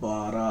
12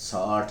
60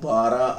12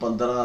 15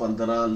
15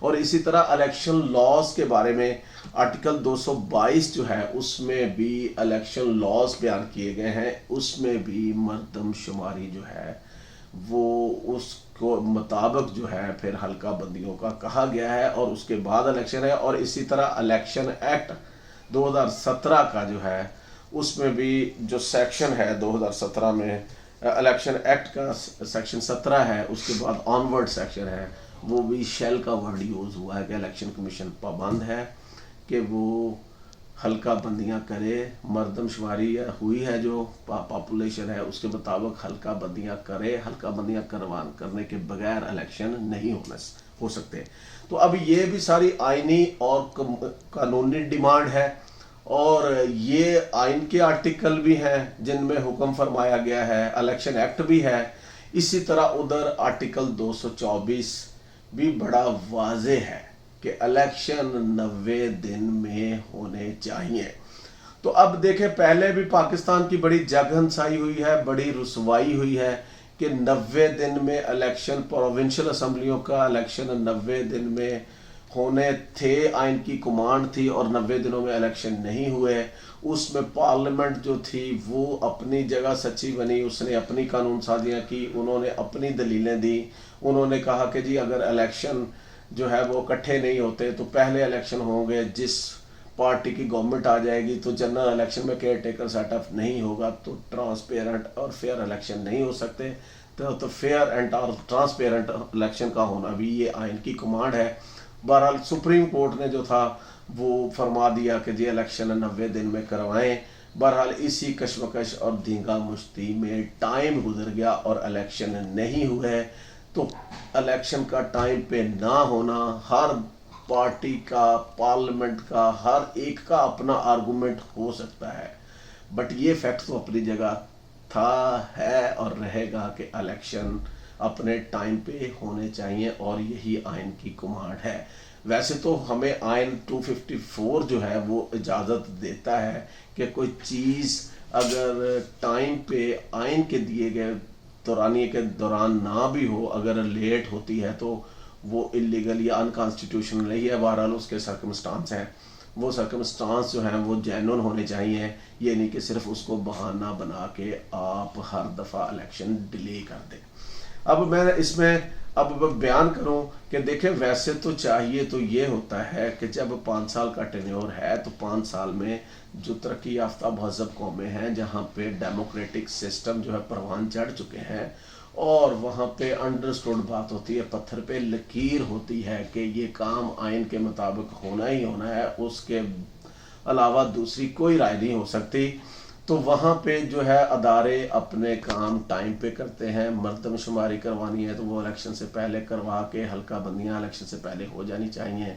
اور اسی طرح الیکشن لاز کے بارے میں آرٹیکل 222 جو ہے اس میں بھی الیکشن لاز بیان کیے گئے ہیں، اس میں بھی مردم شماری جو ہے وہ اس کو مطابق جو ہے پھر حلقہ بندیوں کا کہا گیا ہے، اور اس کے بعد الیکشن ہے۔ اور اسی طرح الیکشن ایکٹ 2017 کا جو ہے اس میں بھی جو سیکشن ہے 2017 میں الیکشن ایکٹ کا سیکشن 17 ہے، اس کے بعد آنورڈ سیکشن ہے، وہ بھی شیل کا ورڈ یوز ہوا ہے کہ الیکشن کمیشن پابند ہے کہ وہ حلقہ بندیاں کرے، مردم شماری ہوئی ہے جو پاپولیشن ہے اس کے مطابق حلقہ بندیاں کرے، حلقہ بندیاں کرنے کے بغیر الیکشن نہیں ہو سکتے۔ تو اب یہ بھی ساری آئینی اور قانونی ڈیمانڈ ہے، اور یہ آئین کے آرٹیکل بھی ہیں جن میں حکم فرمایا گیا ہے، الیکشن ایکٹ بھی ہے، اسی طرح ادھر آرٹیکل 224 بھی بڑا واضح ہے کہ الیکشن 90 دن میں ہونے چاہیے۔ تو اب دیکھیں، پہلے بھی پاکستان کی بڑی جگ ہنسائی ہوئی ہے، بڑی رسوائی ہوئی ہے کہ 90 دن میں الیکشن، پروونشل اسمبلیوں کا الیکشن 90 دن میں ہونے تھے، آئین کی کمانڈ تھی، اور 90 دنوں میں الیکشن نہیں ہوئے۔ اس میں پارلیمنٹ جو تھی وہ اپنی جگہ سچی بنی، اس نے اپنی قانون سازیاں کی، انہوں نے اپنی دلیلیں دی، انہوں نے کہا کہ جی اگر الیکشن جو ہے وہ اکٹھے نہیں ہوتے تو پہلے الیکشن ہوں گے، جس پارٹی کی گورنمنٹ آ جائے گی تو جنرل الیکشن میں کیئر ٹیکر سیٹ اپ نہیں ہوگا، تو ٹرانسپیرنٹ اور فیئر الیکشن نہیں ہو سکتے۔ تو فیئر اینڈ اور ٹرانسپیرنٹ الیکشن کا ہونا بھی یہ آئین کی کمانڈ ہے۔ بہرحال سپریم کورٹ نے جو تھا وہ فرما دیا کہ جی الیکشن 90 دن میں کروائیں۔ بہرحال اسی کشمکش اور دینگا مشتی میں ٹائم گزر گیا اور الیکشن نہیں ہوئے۔ تو الیکشن کا ٹائم پہ نہ ہونا، ہر پارٹی کا، پارلیمنٹ کا، ہر ایک کا اپنا آرگومنٹ ہو سکتا ہے، بٹ یہ فیکٹ تو اپنی جگہ تھا، ہے اور رہے گا کہ الیکشن اپنے ٹائم پہ ہونے چاہیے، اور یہی آئین کی کمانڈ ہے۔ ویسے تو ہمیں آئین 254 جو ہے وہ اجازت دیتا ہے کہ کوئی چیز اگر ٹائم پہ آئین کے دیے گئے دورانیے کے دوران نہ بھی ہو، اگر لیٹ ہوتی ہے تو وہ اللیگل یا انکانسٹیٹیوشنل ہی ہے۔ بہرحال اس کے سرکمسٹانس ہیں، وہ سرکمسٹانس جو ہیں وہ جینون ہونے چاہیے، یہ نہیں کہ صرف اس کو بہانہ بنا کے آپ ہر دفعہ الیکشن ڈیلے کر دیں۔ اب میں اس میں بیان کروں کہ دیکھیں، ویسے تو چاہیے تو یہ ہوتا ہے کہ جب 5 سال کا ٹینیور ہے تو 5 سال میں جو ترقی یافتہ مہذب قومیں ہیں جہاں پہ ڈیموکریٹک سسٹم جو ہے پروان چڑھ چکے ہیں، اور وہاں پہ انڈرسٹوڈ بات ہوتی ہے، پتھر پہ لکیر ہوتی ہے کہ یہ کام آئین کے مطابق ہونا ہی ہونا ہے، اس کے علاوہ دوسری کوئی رائے نہیں ہو سکتی، تو وہاں پہ جو ہے ادارے اپنے کام ٹائم پہ کرتے ہیں۔ مردم شماری کروانی ہے تو وہ الیکشن سے پہلے کروا کے، حلقہ بندیاں الیکشن سے پہلے ہو جانی چاہیے،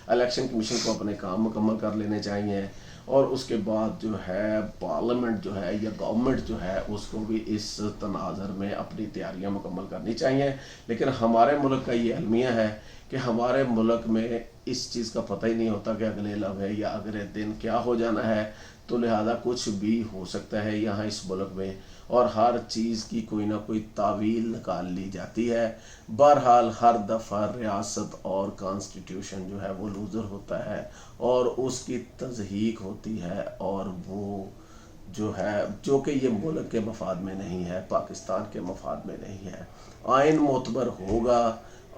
الیکشن کمیشن کو اپنے کام مکمل کر لینے چاہیے، اور اس کے بعد جو ہے پارلیمنٹ جو ہے یا گورنمنٹ جو ہے اس کو بھی اس تناظر میں اپنی تیاریاں مکمل کرنی چاہیے۔ لیکن ہمارے ملک کا یہ المیہ ہے کہ ہمارے ملک میں اس چیز کا پتہ ہی نہیں ہوتا کہ اگلے لمحے یا اگلے دن کیا ہو جانا ہے، تو لہذا کچھ بھی ہو سکتا ہے یہاں اس ملک میں، اور ہر چیز کی کوئی نہ کوئی تعویل نکال لی جاتی ہے۔ بہرحال ہر دفعہ ریاست اور کانسٹیٹیوشن جو ہے وہ لوزر ہوتا ہے، اور اس کی تضحیک ہوتی ہے، اور وہ جو ہے جو کہ یہ ملک کے مفاد میں نہیں ہے، پاکستان کے مفاد میں نہیں ہے۔ آئین معتبر ہوگا،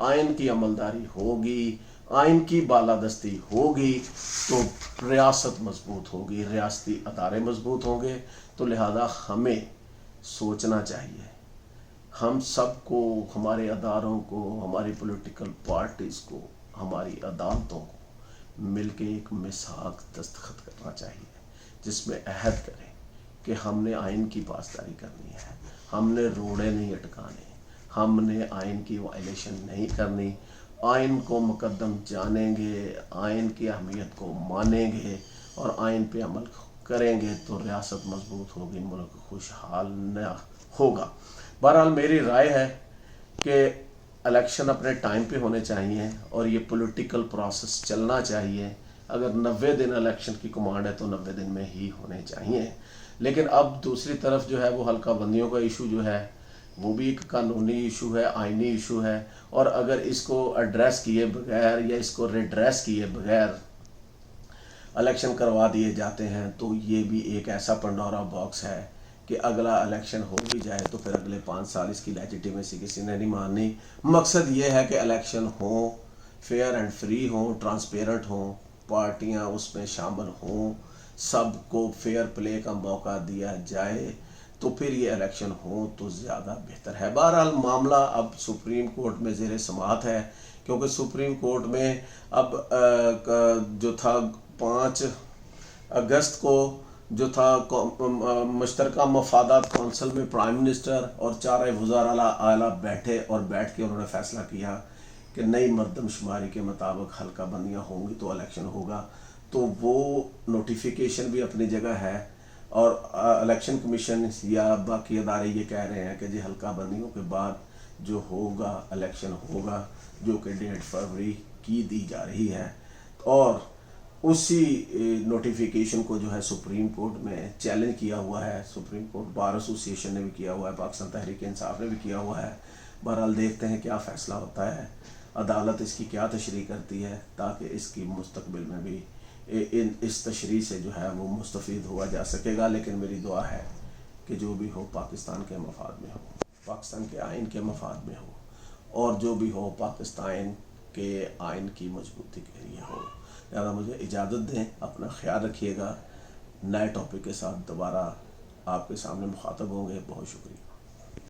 آئین کی عملداری ہوگی، آئین کی بالادستی ہوگی تو ریاست مضبوط ہوگی، ریاستی ادارے مضبوط ہوں گے۔ تو لہذا ہمیں سوچنا چاہیے، ہم سب کو، ہمارے اداروں کو، ہماری پولیٹیکل پارٹیز کو، ہماری عدالتوں کو مل کے ایک میثاق دستخط کرنا چاہیے، جس میں عہد کریں کہ ہم نے آئین کی پاسداری کرنی ہے، ہم نے روڑے نہیں اٹکانے، ہم نے آئین کی وائلیشن نہیں کرنی، آئین کو مقدم جانیں گے، آئین کی اہمیت کو مانیں گے اور آئین پہ عمل کریں گے تو ریاست مضبوط ہوگی، ملک خوشحال نہ ہوگا۔ بہرحال میری رائے ہے کہ الیکشن اپنے ٹائم پہ ہونے چاہیے اور یہ پولیٹیکل پروسیس چلنا چاہیے۔ اگر 90 دن الیکشن کی کمانڈ ہے تو 90 دن میں ہی ہونے چاہیے۔ لیکن اب دوسری طرف جو ہے وہ حلقہ بندیوں کا ایشو جو ہے وہ بھی ایک قانونی ایشو ہے، آئینی ایشو ہے، اور اگر اس کو ایڈریس کیے بغیر یا اس کو ریڈریس کیے بغیر الیکشن کروا دیے جاتے ہیں تو یہ بھی ایک ایسا پنڈورا باکس ہے کہ اگلا الیکشن ہو بھی جائے تو پھر اگلے 5 سال اس کی لیجیٹیمیسی کسی نے نہیں ماننی۔ مقصد یہ ہے کہ الیکشن ہوں، فیئر اینڈ فری ہوں، ٹرانسپیرنٹ ہوں، پارٹیاں اس میں شامل ہوں، سب کو فیئر پلے کا موقع دیا جائے، تو پھر یہ الیکشن ہوں تو زیادہ بہتر ہے۔ بہرحال معاملہ اب سپریم کورٹ میں زیر سماعت ہے، کیونکہ سپریم کورٹ میں اب جو تھا 5 اگست کو جو تھا مشترکہ مفادات کونسل میں پرائم منسٹر اور 4 وزراء اعلیٰ بیٹھے اور بیٹھ کے انہوں نے فیصلہ کیا کہ نئی مردم شماری کے مطابق حلقہ بندیاں ہوں گی تو الیکشن ہوگا۔ تو وہ نوٹیفیکیشن بھی اپنی جگہ ہے، اور الیکشن کمیشن یا باقی ادارے یہ کہہ رہے ہیں کہ جی حلقہ بندیوں کے بعد جو ہوگا الیکشن ہوگا، جو کہ 1.5 فروری کی دی جا رہی ہے، اور اسی نوٹیفیکیشن کو جو ہے سپریم کورٹ میں چیلنج کیا ہوا ہے۔ سپریم کورٹ بار ایسوسی ایشن نے بھی کیا ہوا ہے، پاکستان تحریک انصاف نے بھی کیا ہوا ہے۔ بہرحال دیکھتے ہیں کیا فیصلہ ہوتا ہے، عدالت اس کی کیا تشریح کرتی ہے، تاکہ اس کی مستقبل میں بھی اس تشریح سے جو ہے وہ مستفید ہوا جا سکے گا۔ لیکن میری دعا ہے کہ جو بھی ہو پاکستان کے مفاد میں ہو، پاکستان کے آئین کے مفاد میں ہو، اور جو بھی ہو پاکستان کے آئین کی مضبوطی کے لیے ہو۔ لہٰذا مجھے اجازت دیں، اپنا خیال رکھیے گا۔ نئے ٹاپک کے ساتھ دوبارہ آپ کے سامنے مخاطب ہوں گے۔ بہت شکریہ۔